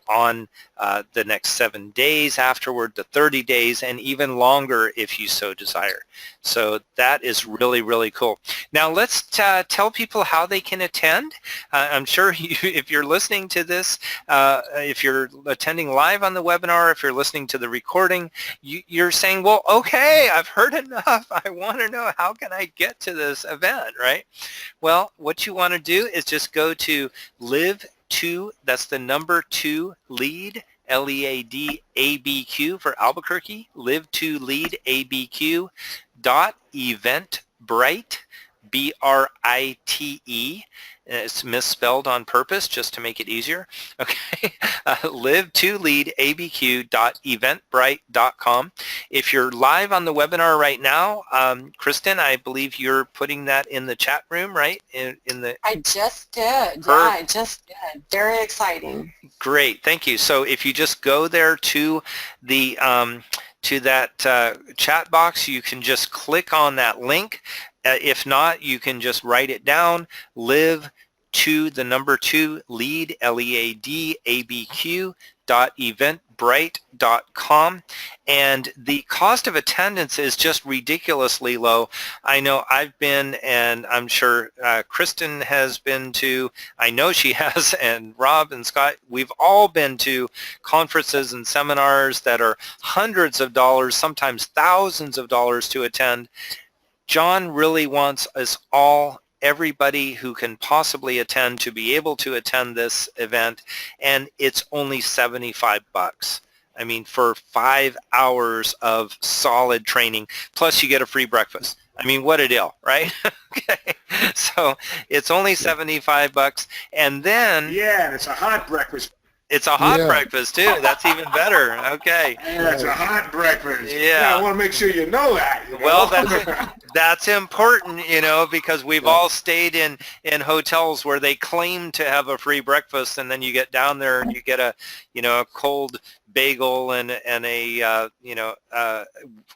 on the next 7 days afterward, the 30 days, and even longer if you so desire. So that is really, really cool. Now let's tell people how they can attend. I'm sure if you're listening to this, if you're attending live on the webinar, if you're listening to the recording, you're saying, well, okay, I've heard enough. I want to know, how can I get to this event, right? Well, what you want to do is just go to Live2, that's the number 2 lead, L-E-A-D A-B-Q for Albuquerque, Live2Lead ABQ .eventbrite, B-R-I-T-E. It's misspelled on purpose just to make it easier. Okay, Live2Lead ABQ .eventbrite.com. If you're live on the webinar right now, Kristen, I believe you're putting that in the chat room, right? I just did. Yeah, I just did. Very exciting. Great, thank you. So if you just go there to the to that chat box, you can just click on that link. If not, you can just write it down, Live2, the number 2, lead, L-E-A-D, A-B-Q, .eventbrite.com. And the cost of attendance is just ridiculously low. I know I've been, and I'm sure Kristen has been to, I know she has, and Rob and Scott, we've all been to conferences and seminars that are hundreds of dollars, sometimes thousands of dollars to attend. John really wants us all, everybody who can possibly attend, to be able to attend this event, and it's only $75. I mean, for 5 hours of solid training, plus you get a free breakfast. I mean, what a deal, right? Okay, so it's only $75, and then... Yeah, it's a hot breakfast. It's a hot breakfast, too. That's even better. Okay. Yeah, it's a hot breakfast. Yeah. I want to make sure you know that. You know? Well, that's important, you know, because we've all stayed in hotels where they claim to have a free breakfast, and then you get down there and you get a cold bagel and a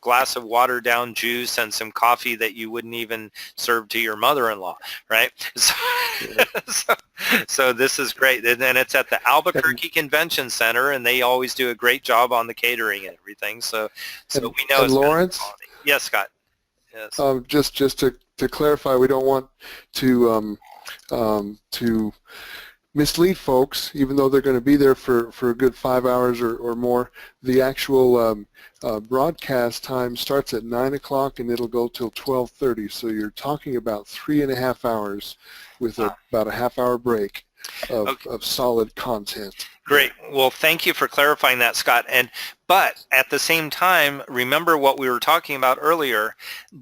glass of watered down juice and some coffee that you wouldn't even serve to your mother-in-law, right? So this is great. And then it's at the Albuquerque Convention Center, and they always do a great job on the catering and everything. So we know it's Lawrence? Yes, Scott. Yes. Just to clarify, we don't want to mislead folks, even though they're going to be there for a good 5 hours or more. The actual broadcast time starts at 9 o'clock and it'll go till 12:30. So you're talking about 3.5 hours with about a half-hour break of solid content. Great. Well, thank you for clarifying that, Scott. But at the same time, remember what we were talking about earlier.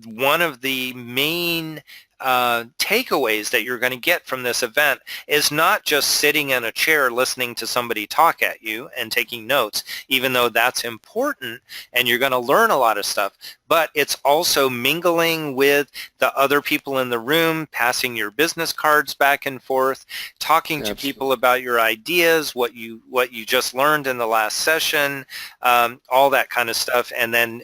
One of the main takeaways that you're going to get from this event is not just sitting in a chair listening to somebody talk at you and taking notes, even though that's important and you're going to learn a lot of stuff, but it's also mingling with the other people in the room, passing your business cards back and forth, talking to people about your ideas, what you just learned in the last session, all that kind of stuff, and then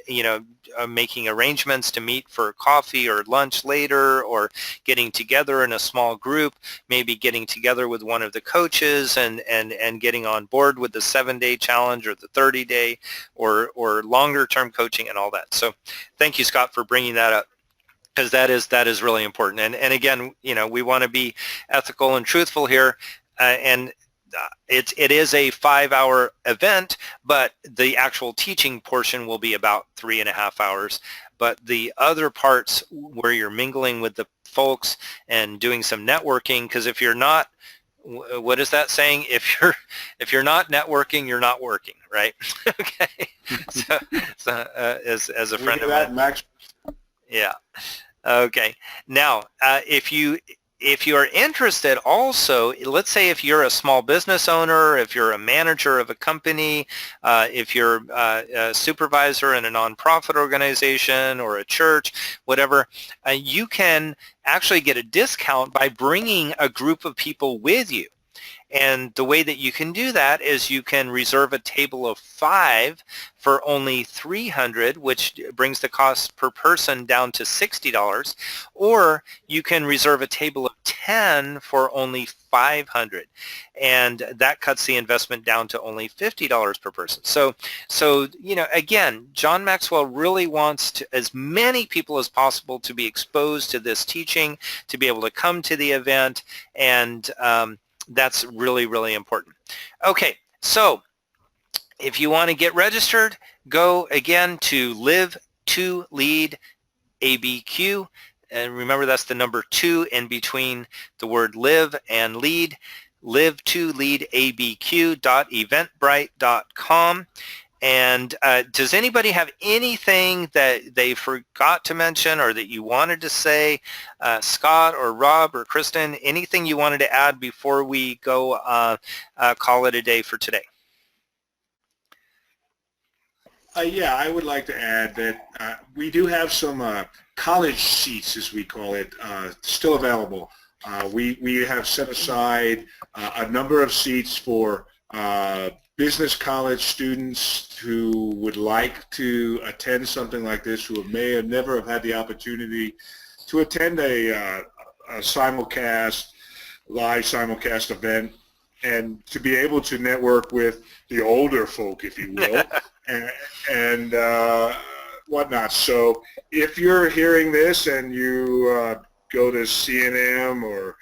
making arrangements to meet for coffee or lunch later, or or getting together in a small group, maybe getting together with one of the coaches and getting on board with the 7-day challenge or the 30-day or longer term coaching and all that. So thank you, Scott, for bringing that up, because that is really important. And again, we want to be ethical and truthful here, and it is a 5-hour event, but the actual teaching portion will be about 3.5 hours. But the other parts where you're mingling with the folks and doing some networking, because if you're not, what is that saying? If you're not networking, you're not working, right? Okay. So as a friend of mine. Max. Yeah. Okay. Now, if you are interested also, let's say if you're a small business owner, if you're a manager of a company, if you're a supervisor in a nonprofit organization or a church, whatever, you can actually get a discount by bringing a group of people with you. And the way that you can do that is you can reserve a table of 5 for only $300, which brings the cost per person down to $60, or you can reserve a table of 10 for only $500, and that cuts the investment down to only $50 per person. So again, John Maxwell really wants as many people as possible to be exposed to this teaching, to be able to come to the event, and that's really, really important. Okay, so if you want to get registered, go again to Live2Lead ABQ, and remember that's the number 2 in between the word live and lead, live2leadabq.eventbrite.com. And does anybody have anything that they forgot to mention or that you wanted to say, Scott or Rob or Kristen, anything you wanted to add before we go call it a day for today? Yeah, I would like to add that we do have some college seats, as we call it, still available. We have set aside a number of seats for business college students who would like to attend something like this, who may have never have had the opportunity to attend a simulcast, live simulcast event, and to be able to network with the older folk, if you will, and whatnot. So if you're hearing this and you go to CNM or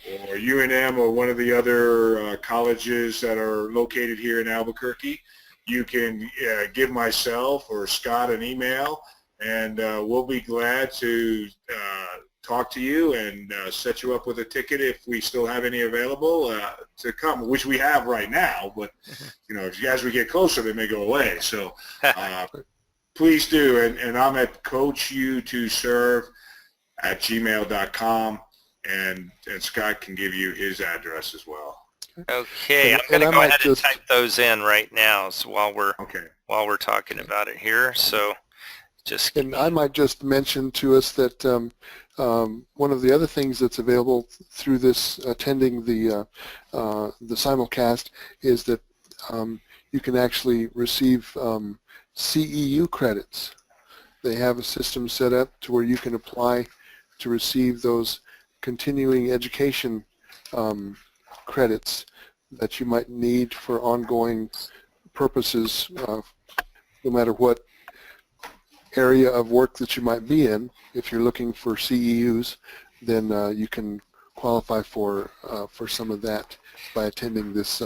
UNM or one of the other colleges that are located here in Albuquerque, you can give myself or Scott an email, and we'll be glad to talk to you and set you up with a ticket if we still have any available to come, which we have right now, but as we get closer they may go away. So please do, and I'm at coachu2serve@gmail.com. And Scott can give you his address as well. Okay, I'm going to go ahead and type those in right now. So while we're talking about it here, so just. And I might just mention to us that one of the other things that's available through this attending the simulcast is that you can actually receive CEU credits. They have a system set up to where you can apply to receive those continuing education credits that you might need for ongoing purposes, no matter what area of work that you might be in. If you're looking for CEUs, then you can qualify for some of that by attending this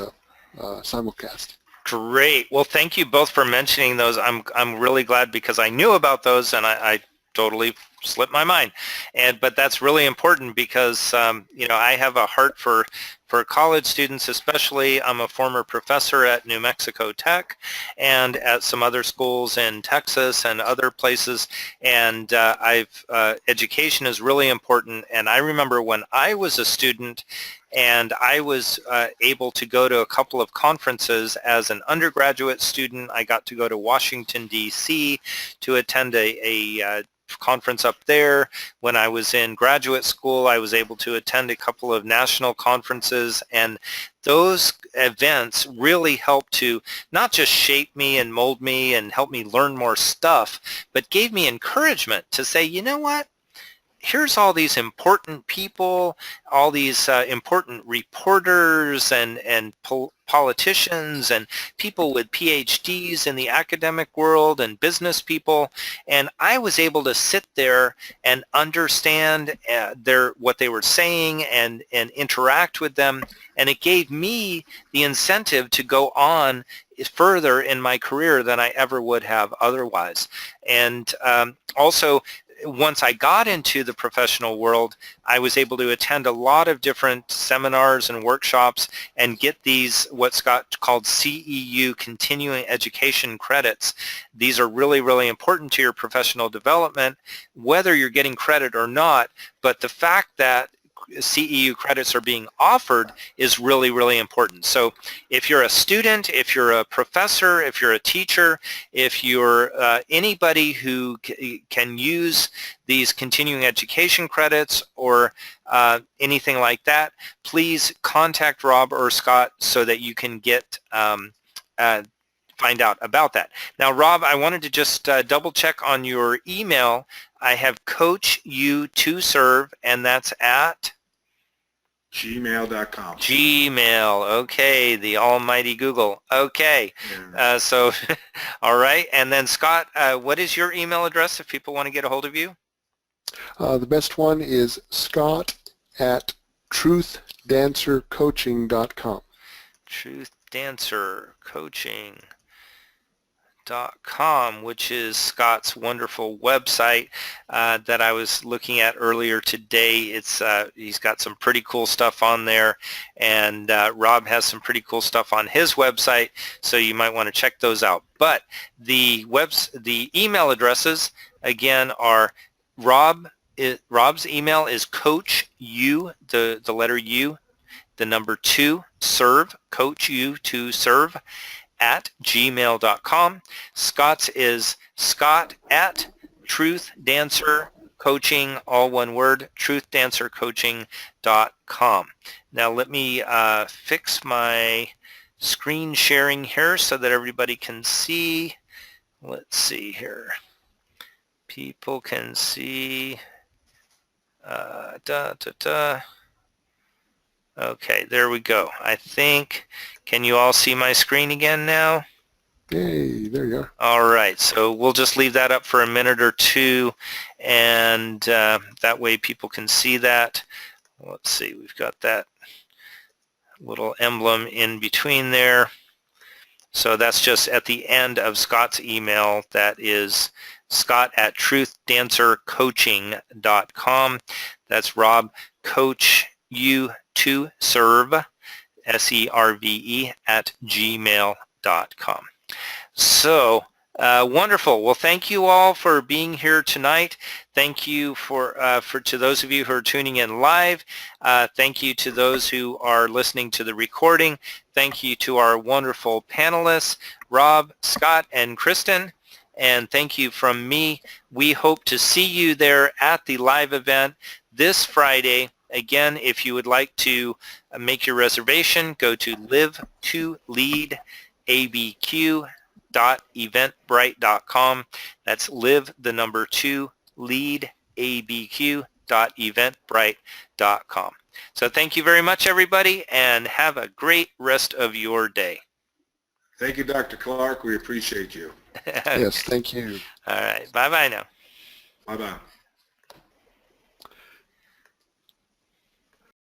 simulcast. Great. Well, thank you both for mentioning those. I'm really glad, because I knew about those and I totally slipped my mind, but that's really important because I have a heart for college students, especially. I'm a former professor at New Mexico Tech and at some other schools in Texas and other places, and education is really important. And I remember when I was a student and I was able to go to a couple of conferences as an undergraduate student. I got to go to Washington, D.C. to attend a conference up there. When I was in graduate school, I was able to attend a couple of national conferences, and those events really helped to not just shape me and mold me and help me learn more stuff, but gave me encouragement to say, you know what? here's all these important people, all these important reporters and politicians and people with PhDs in the academic world and business people, and I was able to sit there and understand what they were saying and interact with them, and it gave me the incentive to go on further in my career than I ever would have otherwise. And also, once I got into the professional world, I was able to attend a lot of different seminars and workshops and get these what's called CEU, continuing education credits. These are really, really important to your professional development, whether you're getting credit or not, but the fact that CEU credits are being offered is really, really important. So if you're a student, if you're a professor, if you're a teacher, if you're anybody who can use these continuing education credits or anything like that, please contact Rob or Scott so that you can get find out about that. Now, Rob, I wanted to just double check on your email. I have coachu2serve, and that's at gmail.com. Gmail. Okay, the almighty Google. Okay, so all right. And then Scott, what is your email address if people want to get a hold of you? The best one is scott@truthdancercoaching.com. Truthdancercoaching.com, which is Scott's wonderful website that I was looking at earlier today. It's he's got some pretty cool stuff on there, and Rob has some pretty cool stuff on his website, so you might want to check those out. But the email addresses again are Rob's email is coachu, the letter U, the number 2, serve, coachu2serve at gmail.com. Scott's is scott@truthdancercoaching, all one word, truthdancercoaching.com. Now let me fix my screen sharing here so that everybody can see. Let's see here. People can see. Okay, there we go. I think, can you all see my screen again now? Yay, there you are. All right, so we'll just leave that up for a minute or two, and that way people can see that. Let's see, we've got that little emblem in between there. So that's just at the end of Scott's email. That is scott@truthdancercoaching.com. That's Rob, coach you to serve, SERVE, at gmail.com. So wonderful. Well, thank you all for being here tonight. Thank you to those of you who are tuning in live. Thank you to those who are listening to the recording. Thank you to our wonderful panelists, Rob, Scott, and Kristen. And thank you from me. We hope to see you there at the live event this Friday. Again, if you would like to make your reservation, go to live2leadabq.eventbrite.com. That's live2leadabq.eventbrite.com. So thank you very much, everybody, and have a great rest of your day. Thank you, Dr. Clark. We appreciate you. Yes, thank you. All right. Bye-bye now. Bye-bye.